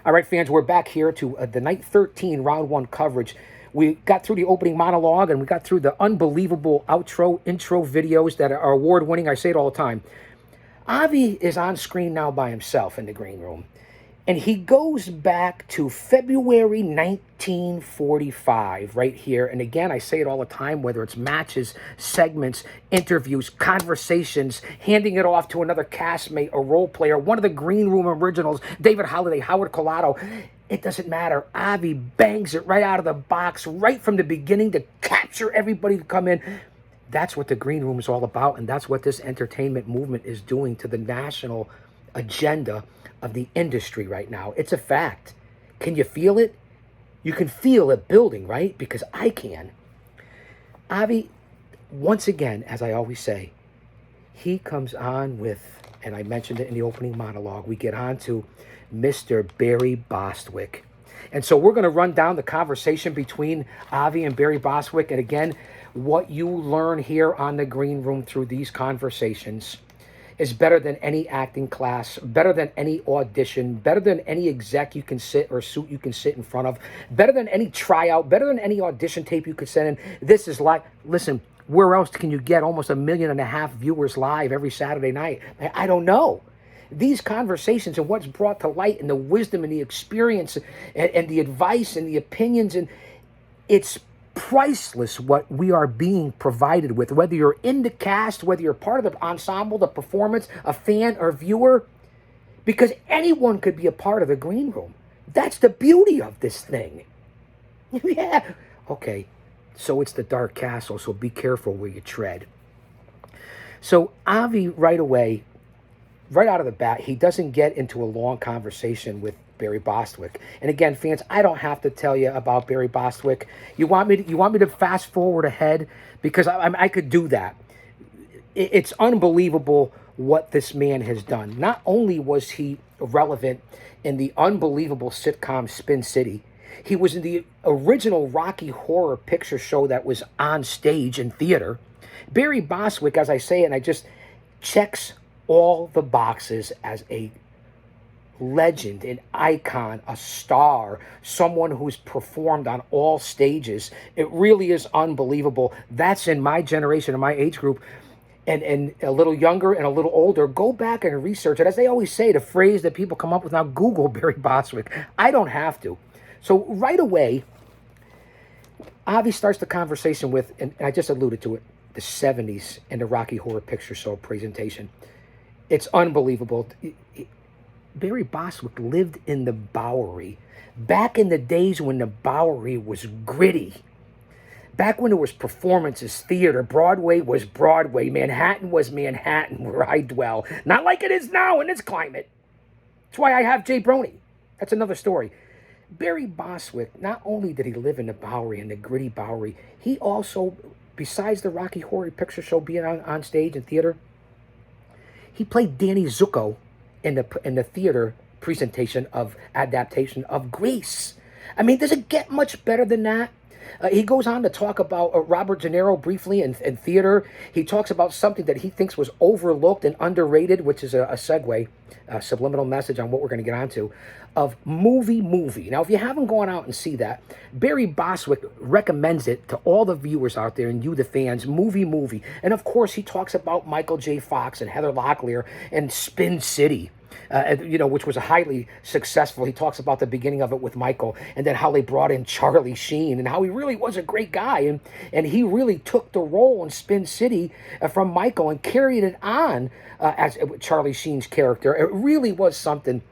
All right, fans, we're back here to the Night 13 Round 1 coverage. We got through the opening monologue and we got through the unbelievable outro, intro videos that are award-winning. I say it all the time. Avi is on screen now by himself in the green room. And he goes back to February 1945 right here. And again, I say it all the time, whether it's matches, segments, interviews, conversations, handing it off to another castmate, a role player, one of the green room originals, David Holliday, Howard Collado. It doesn't matter. Avi bangs it right out of the box, right from the beginning to capture everybody to come in. That's what the green room is all about. And that's what this entertainment movement is doing to the national agenda of the industry right now. It's a fact. Can you feel it? You can feel it building, right? Because I can. Avi, once again, as I always say, he comes on with, and I mentioned it in the opening monologue, we get on to Mr. Barry Bostwick. And so we're going to run down the conversation between Avi and Barry Bostwick. And again, what you learn here on the green room through these conversations is better than any acting class, better than any audition, better than any exec you can sit or suit you can sit in front of, better than any tryout, better than any audition tape you could send in. This is like, listen, where else can you get almost 1.5 million viewers live every Saturday night? I don't know. These conversations and what's brought to light and the wisdom and the experience and the advice and the opinions, and it's priceless what we are being provided with, whether you're in the cast, whether you're part of the ensemble, the performance, a fan or viewer, because anyone could be a part of the green room. That's the beauty of this thing. Yeah. Okay, so it's the Dark Castle, so be careful where you tread. So Avi right away, right out of the bat, he doesn't get into a long conversation with Barry Bostwick. And again, fans, I don't have to tell you about Barry Bostwick. You want me to fast forward ahead? Because I could do that. It's unbelievable what this man has done. Not only was he relevant in the unbelievable sitcom Spin City, he was in the original Rocky Horror Picture Show that was on stage in theater. Barry Bostwick, as I say, and I just checks all the boxes as a legend, an icon, a star, someone who's performed on all stages. It really is unbelievable. That's in my generation, in my age group, and a little younger and a little older. Go back and research it. As they always say, the phrase that people come up with now, Google Barry Bostwick. I don't have to. So right away, Avi starts the conversation with, and I just alluded to it, the 70s and the Rocky Horror Picture Show presentation. It's unbelievable. Barry Bostwick lived in the Bowery back in the days when the Bowery was gritty. Back when there was performances, theater, Broadway was Broadway, Manhattan was Manhattan, where I dwell. Not like it is now in this climate. That's why I have Jay Brony. That's another story. Barry Bostwick, not only did he live in the Bowery, in the gritty Bowery, he also, besides the Rocky Horror Picture Show being on stage and theater, he played Danny Zuko in the theater presentation of adaptation of Grease. I mean, does it get much better than that? He goes on to talk about Robert De Niro briefly in theater. He talks about something that he thinks was overlooked and underrated, which is a segue, a subliminal message on what we're going to get onto, of movie. Now, if you haven't gone out and see that, Barry Bostwick recommends it to all the viewers out there and you, the fans, movie. And of course, he talks about Michael J. Fox and Heather Locklear and Spin City. Which was a highly successful. He talks about the beginning of it with Michael, and then how they brought in Charlie Sheen, and how he really was a great guy, and he really took the role in Spin City from Michael and carried it on as Charlie Sheen's character. It really was something.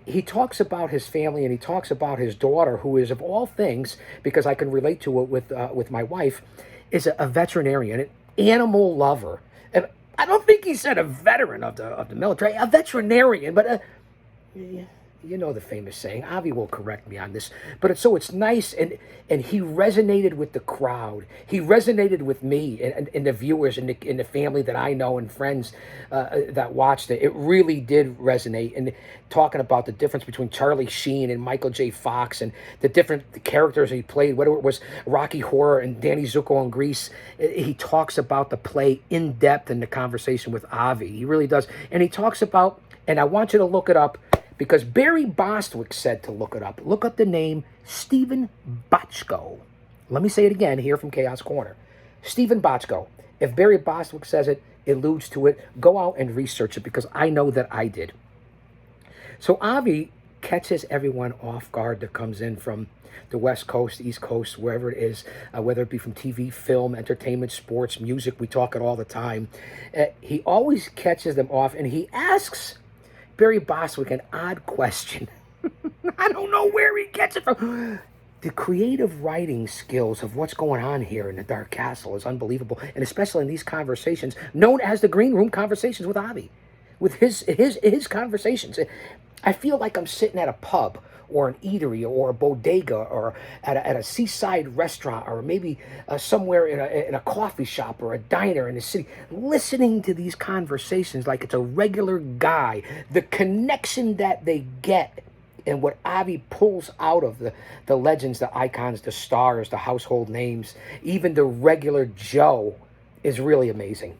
He talks about his family, and he talks about his daughter, who is, of all things, because I can relate to it with my wife, is a veterinarian, an animal lover. I don't think he said a veteran of the military, a veterinarian, but you know the famous saying. Avi will correct me on this, but it's nice, and he resonated with the crowd. He resonated with me and the viewers and the family that I know and friends that watched it. It really did resonate. And talking about the difference between Charlie Sheen and Michael J. Fox and the different characters he played, whether it was Rocky Horror and Danny Zuko in Grease, he talks about the play in depth in the conversation with Avi. He really does, and he talks about, and I want you to look it up, because Barry Bostwick said to look it up. Look up the name Stephen Bochco. Let me say it again here from Chaos Corner. Stephen Bochco. If Barry Bostwick says it, alludes to it, go out and research it because I know that I did. So Avi catches everyone off guard that comes in from the West Coast, East Coast, wherever it is, whether it be from TV, film, entertainment, sports, music. We talk it all the time. He always catches them off, and he asks Barry Bostwick an odd question. I don't know where he gets it from. The creative writing skills of what's going on here in the Dark Castle is unbelievable, and especially in these conversations, known as the Green Room Conversations with Avi, with his conversations. I feel like I'm sitting at a pub or an eatery or a bodega or at a seaside restaurant or maybe somewhere in a coffee shop or a diner in the city, listening to these conversations like it's a regular guy. The connection that they get and what Avi pulls out of the legends, the icons, the stars, the household names, even the regular Joe is really amazing.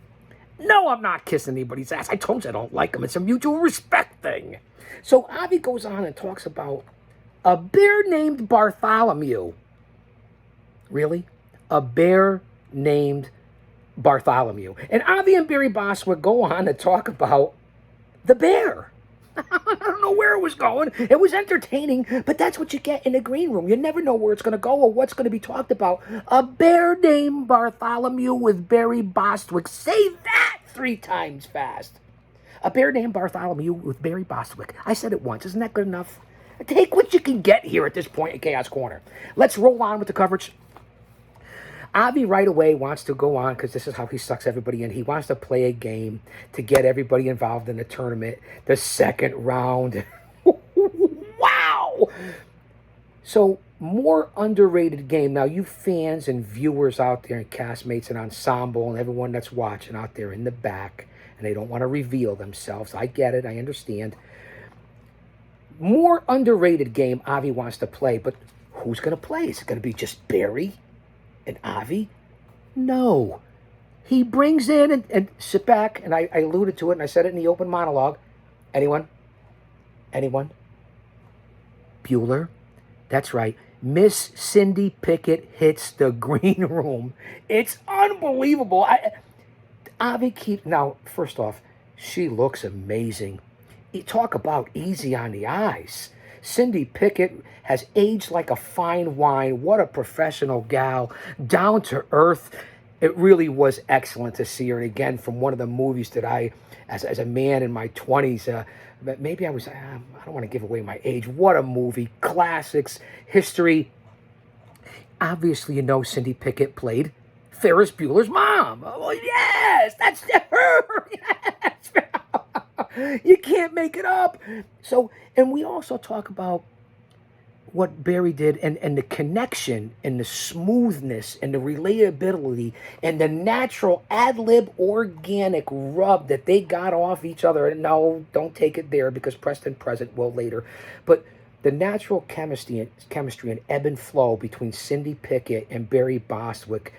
No, I'm not kissing anybody's ass. I told you I don't like him. It's a mutual respect thing. So Avi goes on and talks about a bear named Bartholomew. Really? A bear named Bartholomew. And Avi and Barry Bostwick go on to talk about the bear. I don't know where it was going. It was entertaining, but that's what you get in the green room. You never know where it's going to go or what's going to be talked about. A bear named Bartholomew with Barry Bostwick. Say that 3 times fast. A bear named Bartholomew with Barry Bostwick. I said it once. Isn't that good enough? Take what you can get here at this point in Chaos Corner. Let's roll on with the coverage. Avi right away wants to go on because this is how he sucks everybody in. He wants to play a game to get everybody involved in the tournament. The second round. Wow! So, more underrated game. Now, you fans and viewers out there and castmates and ensemble and everyone that's watching out there in the back, and they don't want to reveal themselves. I get it. I understand. More underrated game Avi wants to play, but who's going to play? Is it going to be just Barry and Avi? No. He brings in, and sit back, and I alluded to it, and I said it in the open monologue. Anyone? Bueller? That's right. Miss Cindy Pickett hits the green room. It's unbelievable. Now, first off, she looks amazing. You talk about easy on the eyes. Cindy Pickett has aged like a fine wine. What a professional gal. Down to earth. It really was excellent to see her. And again, from one of the movies that I, as a man in my 20s, maybe I don't want to give away my age. What a movie. Classics, history. Obviously, you know Cindy Pickett played Ferris Bueller's mom. Oh, yes, that's her. Yes. You can't make it up. So, and we also talk about what Barry did and the connection and the smoothness and the relatability and the natural ad-lib organic rub that they got off each other. And no, don't take it there because Preston Present will later. But the natural chemistry and ebb and flow between Cindy Pickett and Barry Bostwick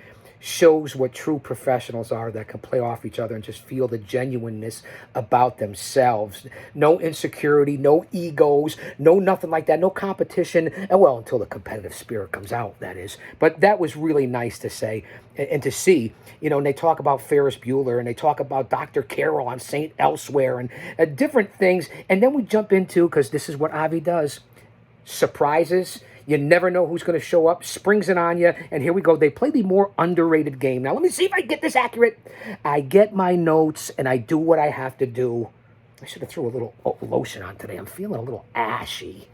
shows what true professionals are that can play off each other and just feel the genuineness about themselves. No insecurity, no egos, no nothing like that, no competition. And well, until the competitive spirit comes out, that is. But that was really nice to say and to see. You know, and they talk about Ferris Bueller and they talk about Dr. Carroll on St. Elsewhere and different things. And then we jump into, because this is what Avi does, surprises. You never know who's going to show up, springs it on you, and here we go. They play the more underrated game. Now, let me see if I get this accurate. I get my notes, and I do what I have to do. I should have threw a little lotion on today. I'm feeling a little ashy.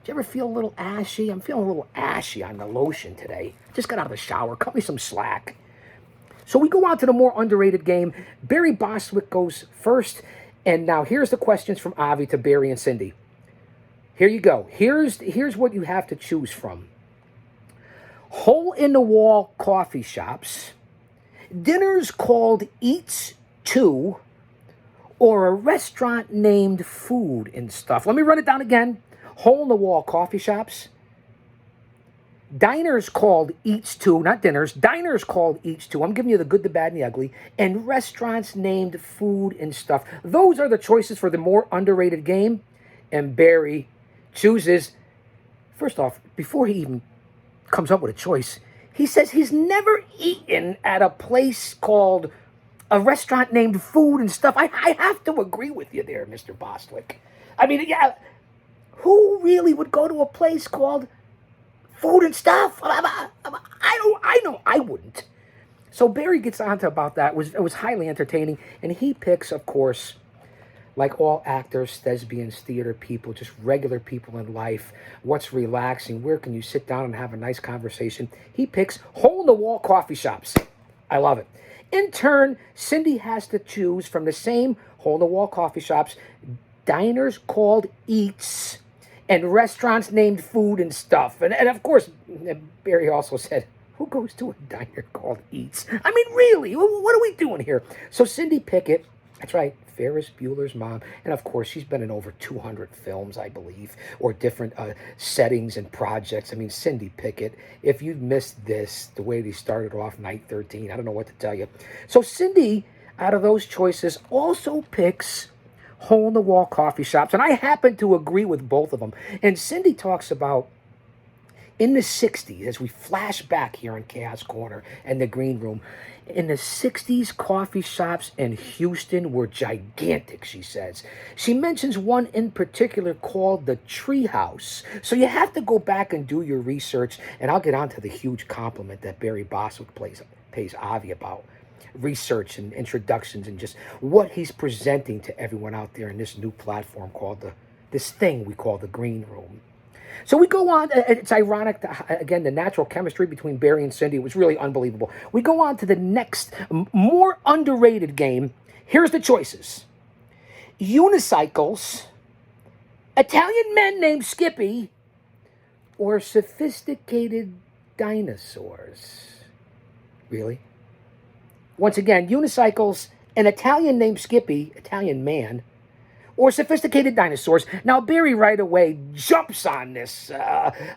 Did you ever feel a little ashy? I'm feeling a little ashy on the lotion today. Just got out of the shower. Cut me some slack. So we go on to the more underrated game. Barry Bostwick goes first, and now here's the questions from Avi to Barry and Cindy. Here you go. Here's what you have to choose from. Hole-in-the-wall coffee shops, dinners called Eats To, or a restaurant named Food and Stuff. Let me run it down again. Hole-in-the-wall coffee shops, diners called Eats To, not dinners, diners called Eats To. I'm giving you the good, the bad, and the ugly. And restaurants named Food and Stuff. Those are the choices for the more underrated game. And Barry chooses, first off, before he even comes up with a choice, he says he's never eaten at a place called a restaurant named Food and Stuff. I have to agree with you there, Mr. Bostwick. I mean, yeah, who really would go to a place called Food and Stuff? I know I wouldn't. So Barry gets onto about that. It was highly entertaining, and he picks, of course, like all actors, thespians, theater people, just regular people in life, what's relaxing, where can you sit down and have a nice conversation. He picks hole-in-the-wall coffee shops. I love it. In turn, Cindy has to choose from the same hole-in-the-wall coffee shops, diners called Eats, and restaurants named Food and Stuff. And of course, Barry also said, who goes to a diner called Eats? I mean, really, what are we doing here? So Cindy Pickett, that's right, Ferris Bueller's mom. And of course, she's been in over 200 films, I believe, or different settings and projects. I mean, Cindy Pickett, if you missed this, the way they started off Night 13, I don't know what to tell you. So Cindy, out of those choices, also picks hole-in-the-wall coffee shops. And I happen to agree with both of them. And Cindy talks about in the 60s, as we flash back here in Chaos Corner and the Green Room, in the 60s, coffee shops in Houston were gigantic, she says. She mentions one in particular called the Treehouse. So you have to go back and do your research, and I'll get on to the huge compliment that Barry Bostwick pays Avi about research and introductions and just what he's presenting to everyone out there in this new platform called this thing we call the Green Room. So we go on. It's ironic, again, the natural chemistry between Barry and Cindy was really unbelievable. We go on to the next, more underrated game. Here's the choices. Unicycles, Italian men named Skippy, or sophisticated dinosaurs. Really? Once again, unicycles, an Italian named Skippy, Italian man, or sophisticated dinosaurs. Now, Barry right away jumps on this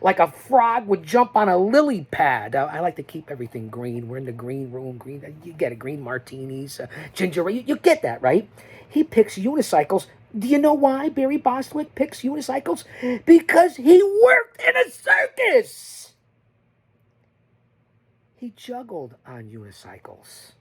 like a frog would jump on a lily pad. I like to keep everything green. We're in the green room. Green, you get it, green martinis, ginger ale. You get that, right? He picks unicycles. Do you know why Barry Bostwick picks unicycles? Because he worked in a circus. He juggled on unicycles.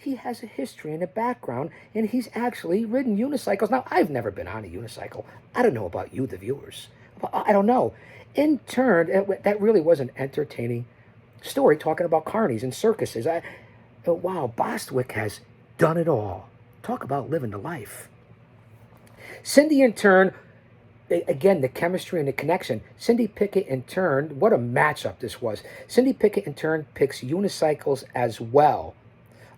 He has a history and a background, and he's actually ridden unicycles. Now, I've never been on a unicycle. I don't know about you, the viewers. I don't know. In turn, that really was an entertaining story talking about carnies and circuses. Wow, Bostwick has done it all. Talk about living the life. Cindy, in turn, again, the chemistry and the connection. Cindy Pickett, in turn, what a matchup this was. Cindy Pickett, in turn, picks unicycles as well.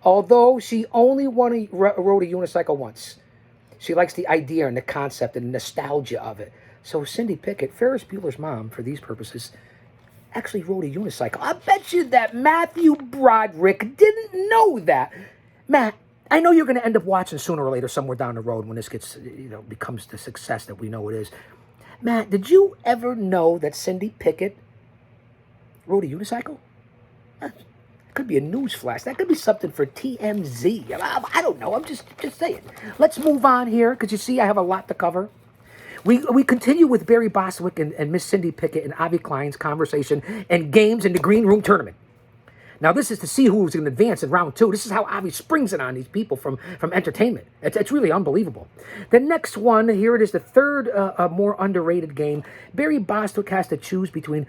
Although she only rode a unicycle once. She likes the idea and the concept and the nostalgia of it. So Cindy Pickett, Ferris Bueller's mom, for these purposes, actually rode a unicycle. I bet you that Matthew Broderick didn't know that. Matt, I know you're going to end up watching sooner or later somewhere down the road when this gets, becomes the success that we know it is. Matt, did you ever know that Cindy Pickett rode a unicycle? Could be a news flash. That could be something for TMZ. I don't know. I'm just saying. Let's move on here because you see I have a lot to cover. We continue with Barry Bostwick and Miss Cindy Pickett and Avi Klein's conversation and games in the Green Room tournament. Now, this is to see who's going to advance in round 2. This is how Avi springs it on these people from entertainment. It's really unbelievable. The next one, here it is, the third more underrated game. Barry Bostwick has to choose between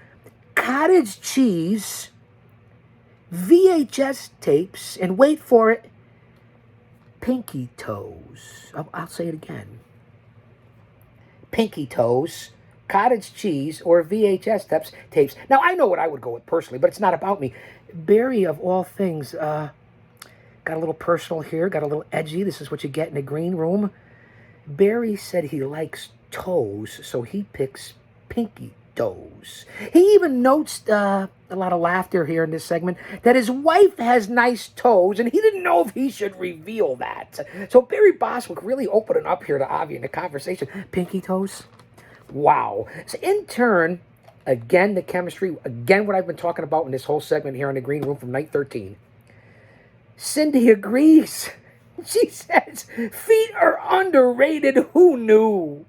cottage cheese, VHS tapes, and wait for it, pinky toes. I'll say it again. Pinky toes, cottage cheese, or VHS tapes. Now, I know what I would go with personally, but it's not about me. Barry, of all things, got a little personal here, got a little edgy. This is what you get in the Green Room. Barry said he likes toes, so he picks pinky toes. He even notes, a lot of laughter here in this segment, that his wife has nice toes, and he didn't know if he should reveal that. So Barry Bostwick really opening up here to Avi in the conversation. Pinky toes? Wow. So in turn, again, the chemistry, again, what I've been talking about in this whole segment here in the Green Room from Night 13. Cindy agrees. She says, feet are underrated. Who knew?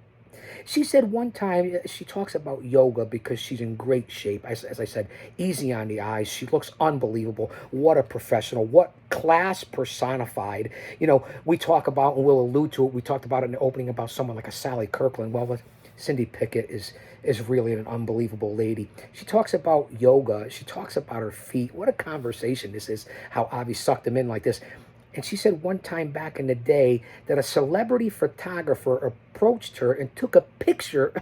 She said one time, she talks about yoga because she's in great shape. As I said, easy on the eyes. She looks unbelievable. What a professional. What class personified. You know, we talk about, and we'll allude to it, we talked about it in the opening about someone like a Sally Kirkland. Well, Cindy Pickett is really an unbelievable lady. She talks about yoga. She talks about her feet. What a conversation this is, how Avi sucked them in like this. And she said one time back in the day that a celebrity photographer approached her and took a picture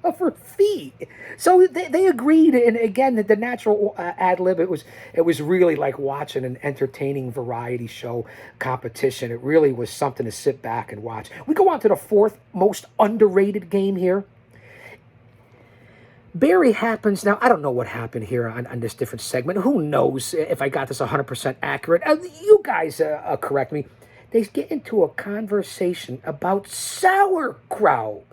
of her feet. So they agreed. And again, the natural ad lib, it was really like watching an entertaining variety show competition. It really was something to sit back and watch. We go on to the fourth most underrated game here. Barry happens, now I don't know what happened here on this different segment. Who knows if I got this 100% accurate. You guys correct me. They get into a conversation about sauerkraut.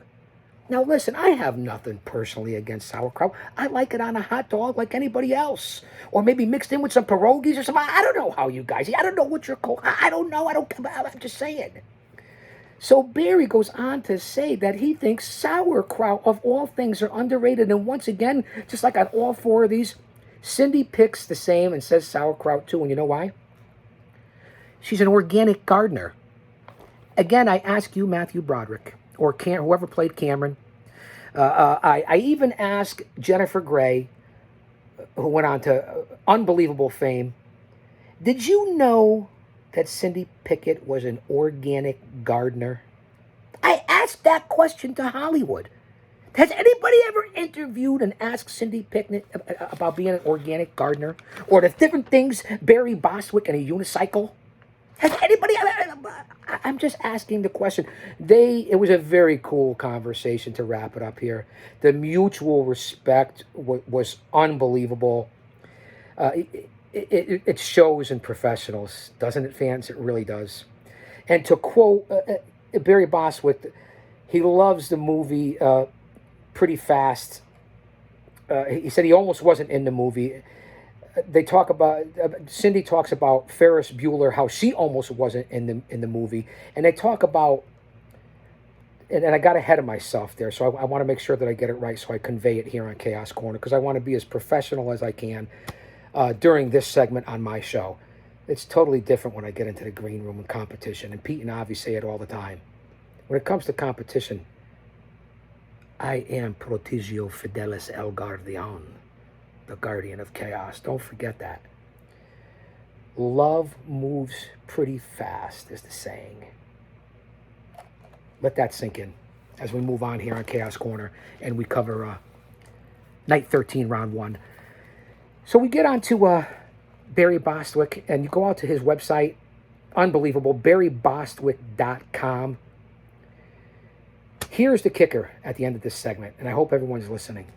Now listen, I have nothing personally against sauerkraut. I like it on a hot dog like anybody else. Or maybe mixed in with some pierogies or something. I don't know how you guys eat. I don't know what you're called. I don't know. I'm just saying. So Barry goes on to say that he thinks sauerkraut, of all things, are underrated. And once again, just like on all four of these, Cindy picks the same and says sauerkraut too. And you know why? She's an organic gardener. Again, I ask you, Matthew Broderick, or whoever played Cameron. I even asked Jennifer Grey, who went on to unbelievable fame. Did you know that Cindy Pickett was an organic gardener? I asked that question to Hollywood. Has anybody ever interviewed and asked Cindy Pickett about being an organic gardener? Or the different things, Barry Bostwick and a unicycle? Has anybody? I'm just asking the question. It was a very cool conversation to wrap it up here. The mutual respect was unbelievable. It shows in professionals, doesn't it, fans? It really does. And to quote Barry Bostwick, he loves the movie Pretty Fast. He said he almost wasn't in the movie. They talk about Cindy talks about Ferris Bueller, how she almost wasn't in the movie, and they talk about. And I got ahead of myself there, so I want to make sure that I get it right, so I convey it here on Chaos Corner, because I want to be as professional as I can during this segment on my show. It's totally different when I get into the green room and competition, and Pete and Avi say it all the time. When it comes to competition, I am Protegio Fidelis El Guardian, the guardian of chaos. Don't forget that. Love moves pretty fast, is the saying. Let that sink in as we move on here on Chaos Corner and we cover Night 13, Round 1. So we get on to Barry Bostwick, and you go out to his website. Unbelievable, barrybostwick.com. Here's the kicker at the end of this segment, and I hope everyone's listening.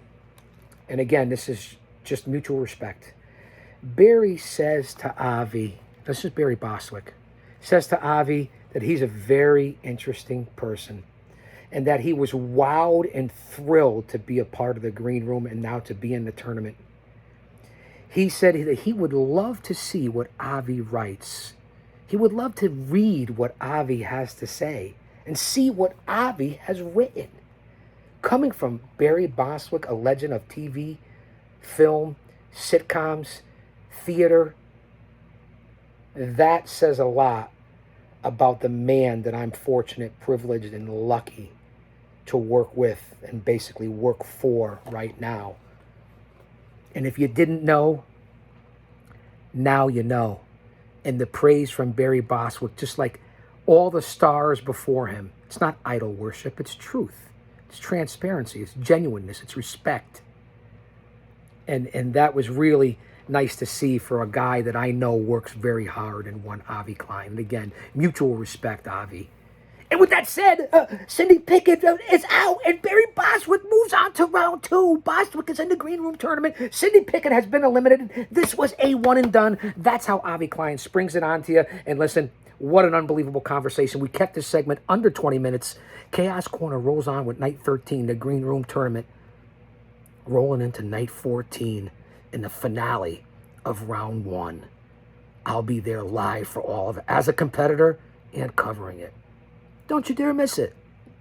And again, this is just mutual respect. Barry says to Avi, this is Barry Bostwick, says to Avi that he's a very interesting person and that he was wowed and thrilled to be a part of the green room and now to be in the tournament. He said that he would love to see what Avi writes. He would love to read what Avi has to say and see what Avi has written. Coming from Barry Bostwick, a legend of TV, film, sitcoms, theater, that says a lot about the man that I'm fortunate, privileged, and lucky to work with and basically work for right now. And if you didn't know, now you know. And the praise from Barry Bostwick, just like all the stars before him, it's not idol worship, it's truth. It's transparency, it's genuineness, it's respect. And that was really nice to see for a guy that I know works very hard and one Avi Klein. And again, mutual respect, Avi. And with that said, Cindy Pickett is out, and Barry Bostwick moves on to round 2. Bostwick is in the green room tournament. Cindy Pickett has been eliminated. This was a one and done. That's how Avi Klein springs it onto you. And listen, what an unbelievable conversation. We kept this segment under 20 minutes. Chaos Corner rolls on with night 13, the green room tournament, rolling into night 14 in the finale of round 1. I'll be there live for all of it as a competitor and covering it. Don't you dare miss it.